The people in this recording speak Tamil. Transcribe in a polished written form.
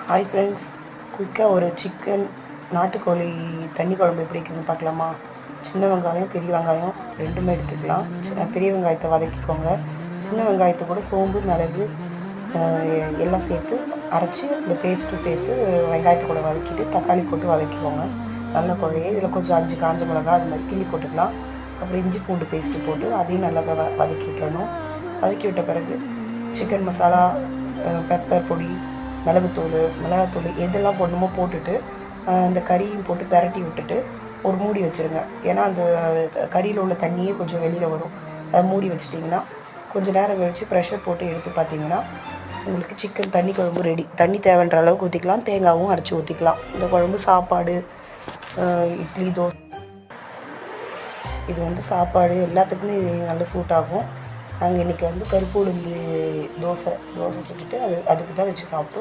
ஹாய் ஃப்ரெண்ட்ஸ், குயிக்காக ஒரு சிக்கன் நாட்டுக்கோழி தண்ணி குழம்பு எப்படி இருக்குதுன்னு பார்க்கலாமா? சின்ன வெங்காயம் பெரிய வெங்காயம் ரெண்டுமே எடுத்துக்கலாம். பெரிய வெங்காயத்தை வதக்கிக்கோங்க. சின்ன வெங்காயத்தை கூட சோம்பு மிளகு எல்லாம் சேர்த்து அரைச்சி இந்த பேஸ்ட்டும் சேர்த்து வெங்காயத்தை கூட வதக்கிட்டு தக்காளி போட்டு வதக்கிக்கோங்க. நல்ல குழைய இதில் கொஞ்சம் 5 காஞ்ச மிளகா அது மாதிரி கிள்ளி போட்டுக்கலாம். அப்புறம் இஞ்சி பூண்டு பேஸ்ட்டு போட்டு அதையும் நல்லா வதக்கி விட்டுறணும். வதக்கி விட்ட பிறகு சிக்கன் மசாலா, பெப்பர் பொடி, மிளகாத்தூள் எதெல்லாம் போடணுமோ போட்டுட்டு இந்த கறியும் போட்டு பெரட்டி விட்டுட்டு ஒரு மூடி வச்சுருங்க. ஏன்னா அந்த கறியில் உள்ள தண்ணியே கொஞ்சம் வெளியில் வரும். அதை மூடி வச்சிட்டிங்கன்னா கொஞ்சம் நேரம் கழித்து ப்ரெஷர் போட்டு எடுத்து பார்த்தீங்கன்னா உங்களுக்கு சிக்கன் தண்ணி குழம்பு ரெடி. தண்ணி தேவைன்ற அளவுக்கு ஊற்றிக்கலாம், தேங்காயும் அரைச்சி ஊற்றிக்கலாம். இந்த குழம்பு சாப்பாடு, இட்லி, தோசை, இது சாப்பாடு எல்லாத்துக்குமே நல்ல சூட் ஆகும். நாங்கள் இன்றைக்கி கருப்பு உளுந்து தோசை சுட்டுட்டு அதுக்கு தான் வச்சு சாப்பிட்டோம்.